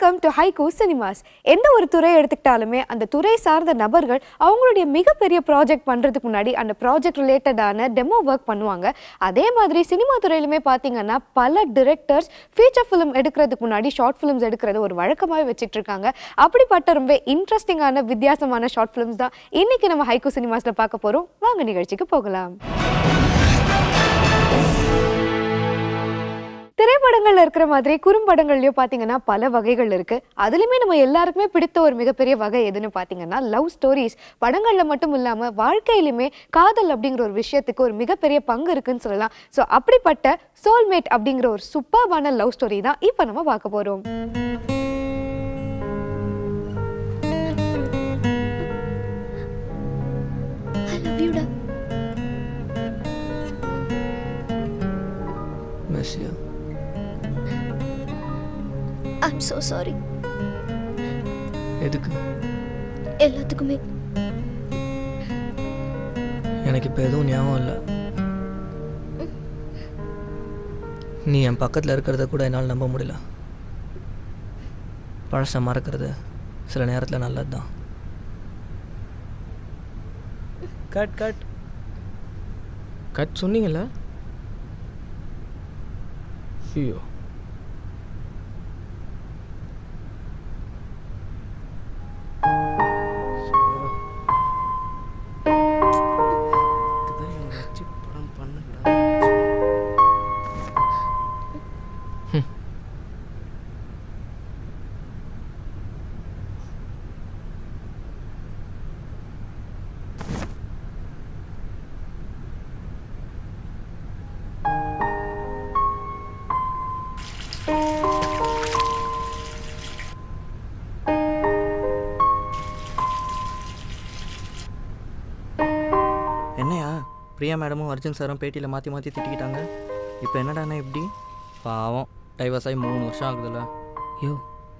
Welcome to haiku cinemas. எந்த ஒரு துறையை எடுத்துக்கிட்டாலுமே அந்த துறை சார்ந்த நபர்கள் அவங்களுடைய மிகப்பெரிய ப்ராஜெக்ட் பண்ணுறதுக்கு முன்னாடி அந்த ப்ராஜெக்ட் ரிலேட்டடான டெமோ ஒர்க் பண்ணுவாங்க. அதே மாதிரி சினிமா துறையிலுமே பார்த்தீங்கன்னா பல டிரெக்டர்ஸ் ஃபீச்சர் ஃபிலிம் எடுக்கிறதுக்கு முன்னாடி ஷார்ட் ஃபிலிம்ஸ் எடுக்கிறது ஒரு வழக்கமாகவே வச்சுட்டு இருக்காங்க. அப்படிப்பட்ட ரொம்ப இன்ட்ரெஸ்டிங்கான வித்தியாசமான ஷார்ட் ஃபிலிம்ஸ் தான் இன்னைக்கு நம்ம ஹைகூ சினிமாஸில் பார்க்க போகிறோம். வாங்க நிகழ்ச்சிக்கு போகலாம். திரைப்படங்கள்ல இருக்கிற மாதிரி குறும்படங்கள்லயும் பாத்தீங்கன்னா பல வகைகள் இருக்கு. அதுலயுமே நம்ம எல்லாருக்குமே பிடித்த ஒரு மிகப்பெரிய வகை எதுன்னு பாத்தீங்கன்னா லவ் ஸ்டோரிஸ். படங்கள்ல மட்டும் இல்லாம வாழ்க்கையிலுமே காதல் அப்படிங்கிற ஒரு விஷயத்துக்கு ஒரு மிகப்பெரிய பங்கு இருக்குன்னு சொல்லலாம். ஸோ அப்படிப்பட்ட சோல்மேட் அப்படிங்கிற ஒரு சூப்பர்பான லவ் ஸ்டோரி தான் இப்ப நம்ம பார்க்க போறோம். I'm so sorry. எதுக்கு? எல்லாத்துக்குமே. எனக்கு இப்போ எதுவும் ஞாபகம் இல்லை. நீ என் பக்கத்தில் இருக்கிறத கூட என்னால் நம்ப முடியல. பழசை மறக்கிறது சில நேரத்தில் நல்லது தான். கட் கட் கட் சொன்னீங்கல்ல? ஐயோ, என்னையா பிரியா மேடமும் அர்ஜுன் சாரும் பேட்டியில் மாற்றி மாற்றி திட்டிக்கிட்டாங்க. இப்போ என்னடாண்ணா இப்படி? பாவம், டைவர்ஸ் ஆகி 3 வருஷம் ஆகுதுல்ல. யோ,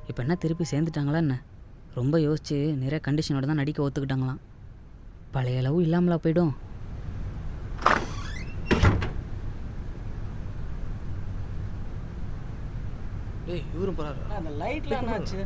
இப்போ என்ன திருப்பி சேர்ந்துட்டாங்களா என்ன? ரொம்ப யோசிச்சு நிறைய கண்டிஷனோட தான் நடிக்க ஒத்துக்கிட்டாங்களாம். பழைய அளவு இல்லாமலா போய்டும். ஏய், இவரும் போகிறாரு. அந்த லைட்ல என்னாச்சு?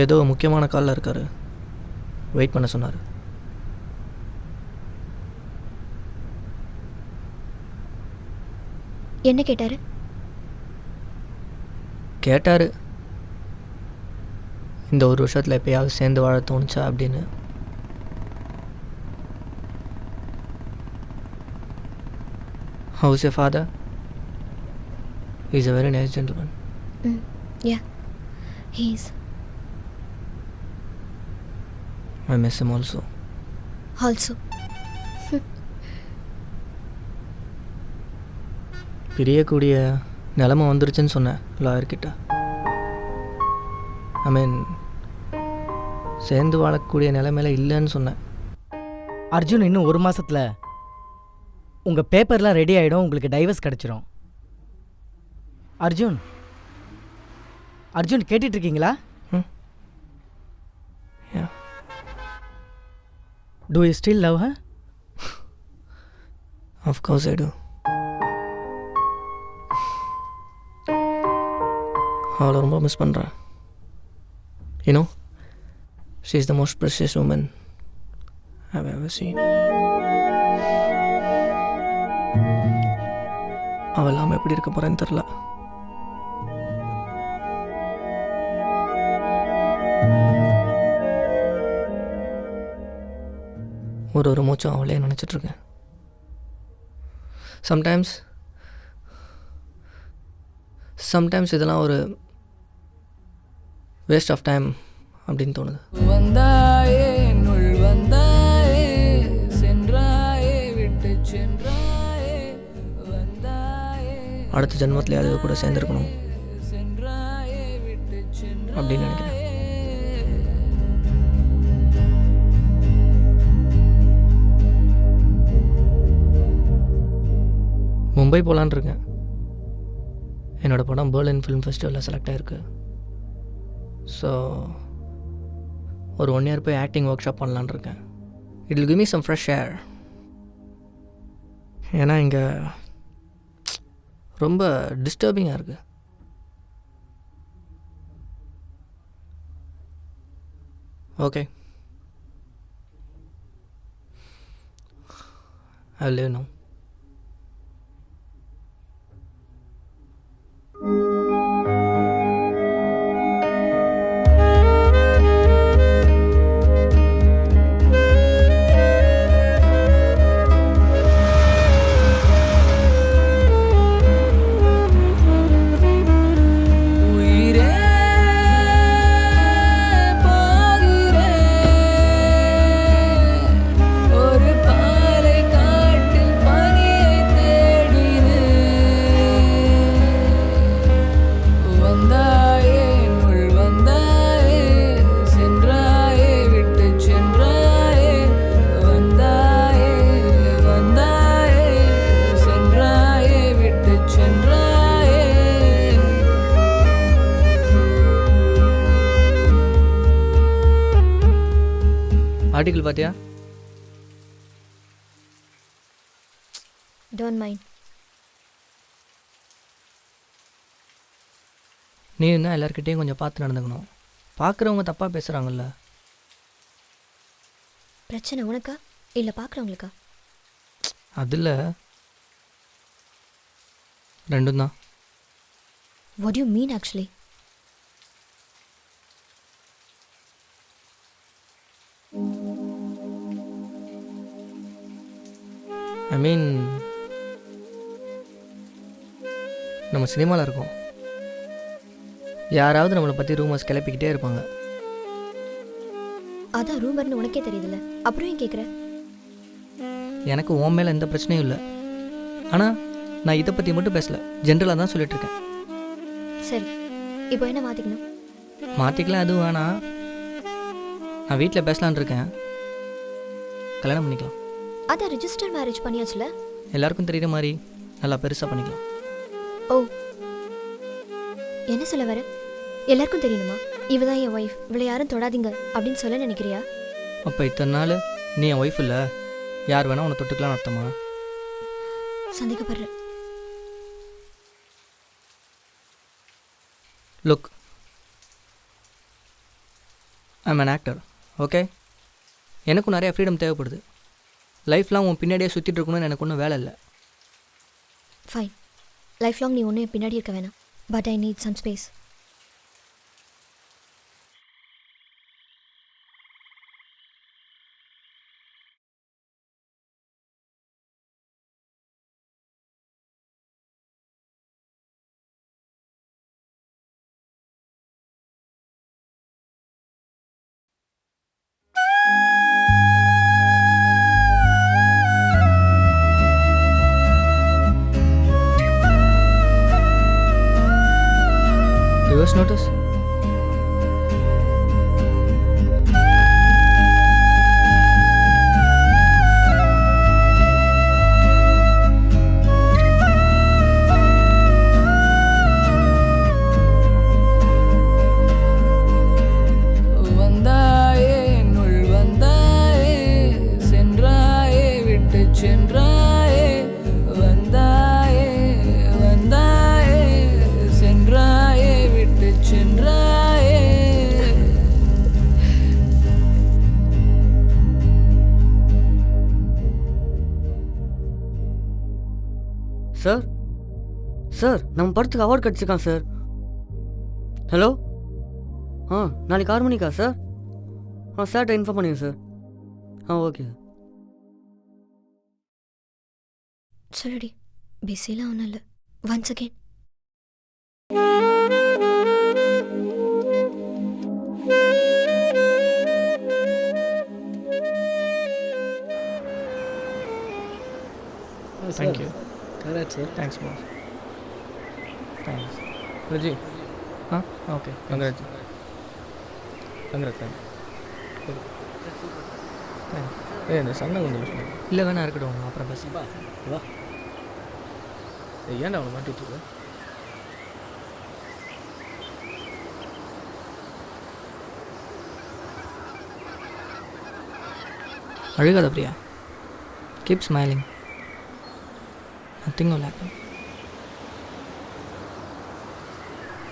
ஏதோ முக்கியமான காலில் இருக்கார், வெயிட் பண்ண சொன்னார். என்ன கேட்டாரு? கேட்டார், இந்த ஒரு வருஷத்தில் எப்பயாவது சேர்ந்து வாழ தோணுச்சா அப்படின்னு. How's your father? He's a very nice gentleman. Yeah he's I miss him also. Also. பிரியக்கூடிய நிலமை வந்துருச்சுன்னு சொன்னேன் லாயர்கிட்ட. ஐ மீன் சேர்ந்து வாழக்கூடிய நிலைமையில இல்லைன்னு சொன்னேன். அர்ஜுன் இன்னும் 1 மாசத்துல உங்கள் பேப்பர்லாம் ரெடி ஆகிடும், உங்களுக்கு டைவர்ஸ் கிடச்சிரும். Arjun Arjun கேட்டுட்ருக்கீங்களா? Yeah. Do you still love her? Of course I do. அவளை ரொம்ப மிஸ் பண்ணுறேன். You know, she is the most precious woman I've ever seen. அவள் இல்லாமல் எப்படி இருக்க போகிறேன்னு தெரில. ஒரு மூச்சும் அவளே நினச்சிட்ருக்கேன். சம்டைம்ஸ் இதெல்லாம் ஒரு வேஸ்ட் ஆஃப் டைம் அப்படின்னு தோணுது. வந்தாயே என்னுள் வந்தாயே, சென்றாயே விட்டு சென்றாயே, வந்தாயே அடுத்த ஜென்மத்தில் அது கூட சேர்ந்துருக்கணும் சென்றாயே விட்டு சென்றாயே அப்படின்னு நினைக்கிறேன். மும்பை போகலான் இருக்கேன். என்னோடய படம் பெர்லின் ஃபிலிம் ஃபெஸ்டிவலில் செலக்ட் ஆகிருக்கு. ஸோ ஒரு 1 year போய் ஆக்டிங் ஒர்க் ஷாப் பண்ணலான் இருக்கேன். It will give me some fresh air. ஏன்னா இங்கே ரொம்ப டிஸ்டர்பிங்காக இருக்குது. Okay, I live no. உயிரே போகிறே, ஒரு பாலை காட்டில் பனியை தேடினே, வந்தாயே என்னுள் வந்தாயே, சென்றாயே விட்டு சென்றாயே, வந்தாயே வந்தாயே, சென்றாயே விட்டு சென்றாயே. ஆர்டிக்கிள் பார்த்தியா? Don't mind. நீ இருந்தால் எல்லாருக்கிட்டேயும் கொஞ்சம் பார்த்து நடந்துக்கணும். பார்க்குறவங்க தப்பாக பேசுகிறாங்கல்ல. பிரச்சனை உனக்கா இல்லை பார்க்குறவங்களுக்கா? அதில் ரெண்டும் தான். What you mean actually? I mean நம்ம சினிமாவில் இருக்கோம், யாராவது நம்மளை பற்றி ரூமர்ஸ் கிளப்பிக்கிட்டே இருப்பாங்க. அதான் ரூமர்னு உனக்கே தெரியுதுல்ல, அப்புறம் ஏன் கேட்குற? எனக்கு உன் மேலே எந்த பிரச்சனையும் இல்லை. ஆனால் நான் இதை பற்றி மட்டும் பேசலை, ஜென்ரலாக தான் சொல்லிகிட்ருக்கேன். சரி, இப்போ என்ன மாற்றிக்கணும்? மாற்றிக்கலாம், அதுவும் வேணாம். நான் வீட்டில் பேசலான் இருக்கேன், கல்யாணம் பண்ணிக்கலாம். அதான் ரிஜிஸ்டர் மேரேஜ் பண்ணியாச்சுல. எல்லாருக்கும் தெரியுற மாதிரி நல்லா பெருசாக பண்ணிக்கலாம். ஓ, என்ன சொல்ல வர? எல்லாருக்கும் தெரியணுமா இவ தான் என் ஒய்ஃப், இவளை யாரும் தொடாதீங்க அப்படின்னு சொல்ல நினைக்கிறியா? அப்போ இத்தனை நாள் நீ என் ஒய்ஃப் இல்லை, யார் வேணால் உன்னை தொட்டுக்கலாம்னு அர்த்தமா? சந்தேகப்படுற? Look, I'm an actor, okay? எனக்கும் நிறைய ஃப்ரீடம் தேவைப்படுது. லைஃப்லாம் உன் பின்னாடியே சுற்றிட்டு இருக்கணும்னு எனக்கு ஒன்றும் வேலை இல்லை. ஃபைன், லைஃப் லாங் நீ ஒன்றும் என் பின்னாடி இருக்க வேணாம். But I need some space. Reverse notice. வந்தாயே என்னுள் வந்தாயே, சென்றாயே விட்டு சென்றாயே. வந்தாயே வந்தாயே, சென்றாயே விட்டு சென்றாயே. சார் சார் நம்ம படத்துக்கு அவார்ட் கிடச்சிருக்கான் சார். ஹலோ, நாளைக்கு 6 மணிக்கா சார்? சார்கிட்ட இன்ஃபார்ம் பண்ணுங்க சார். Okay sir. சொல்லுடி, பிஸிலாம் ஒன்றும் இல்லை. Once again thank you. Correct sir. Thanks boss. Thanks Riji. Okay, congrats. Congrats. இந்த சண்டை கொஞ்சம் இல்லை வேணா இருக்கட்டும், அப்புறம் பேசுகிறேன். வா. ஏன்டா அவனை மாட்டிட்டு இருக்க? அழுகாத Priya. Keep smiling. Nothing will happen.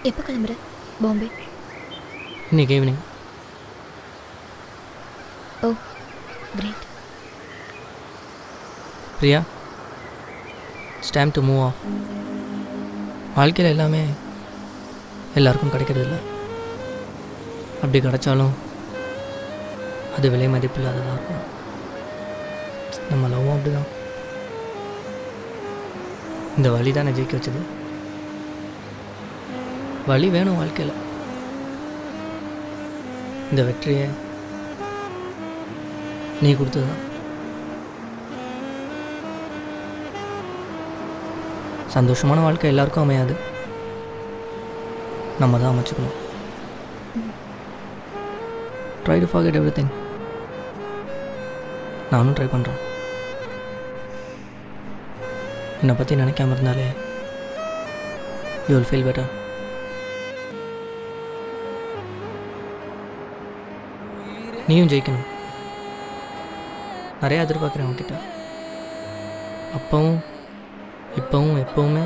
எப்போ கிளம்புற? பாம்பே? இன்னைக்கு evening. Oh great. Priya, it's time to move off. வாழ்க்கையில் எல்லாமே எல்லாருக்கும் கிடைக்கிறது இல்லை. அப்படி கிடைச்சாலும் அது விலை மதிப்பு இல்லாததாக இருக்கும். நம்ம லவ்வும் அப்படி தான். இந்த வழி தானே ஜெயிக்க வச்சது. வழி வேணும் வாழ்க்கையில். இந்த வெற்றியை நீ கொடுத்தது தான். சந்தோஷமான வாழ்க்கை எல்லாருக்கும் அமையாது, நம்ம தான் அமைச்சுக்கணும். Try to forget everything. நானும் ட்ரை பண்ணுறேன். என்னை பற்றி நினைக்காம இருந்தாலே யூ வில் ஃபீல் பெட்டர். நீயும் ஜெயிக்கணும். நிறையா எதிர்பார்க்குறேன் உன்கிட்ட. அப்பவும் இப்போவும் எப்போவுமே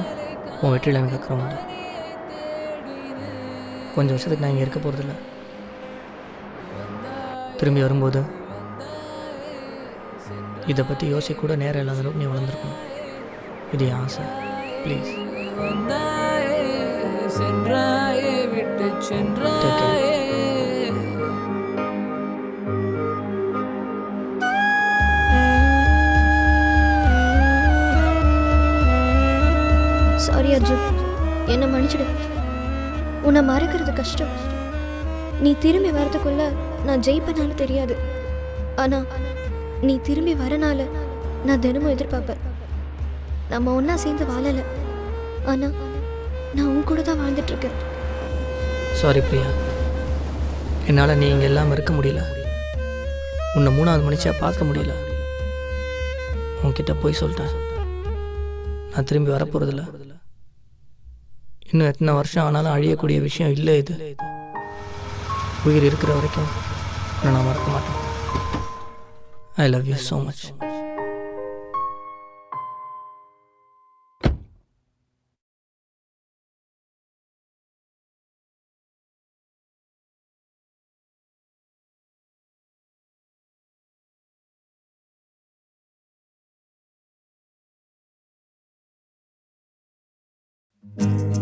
உன் வெற்றியில் எனக்கு அக்கறை உண்டு. கொஞ்சம் வருஷத்துக்கு நான் இங்கே இருக்க போகிறதில்ல. திரும்பி வரும்போது இதை பற்றி யோசிக்க கூட நேரம் இல்லாத அளவுக்கு நீ வளர்ந்துருக்கணும். இது என் ஆசை. ப்ளீஸ். வந்தாயே சென்றாயே விட்டு சென்றாயே. சாரி அர்ஜுன், என்னை மன்னிச்சிடு. உன்னை மறக்கிறது கஷ்டம். நீ திரும்பி வரதுக்குள்ள நான் ஜெயிப்பேனாலும் தெரியாது. ஆனால் நீ திரும்பி வரனால நான் தினமும் எதிர்பார்ப்பேன். நம்ம ஒன்றா சேர்ந்து வாழலை, ஆனால் நான் உன் கூட தான் வாழ்ந்துட்டுருக்கேன். சாரி பிரியா, என்னால் நீ இங்கே எல்லாம் இருக்க முடியல. உன்னை 3வது மனுஷியாக பார்க்க முடியல. உன்கிட்ட போய் சொல்லிட்டேன். நான் திரும்பி வரப்போகிறதில்ல. இன்னும் எத்தனை வருஷம் ஆனாலும் அழியக்கூடிய விஷயம் இல்லை இது. உயிர் இருக்கிற வரைக்கும் உன்னை நான் மறக்க மாட்டேன். I love you so much. ம்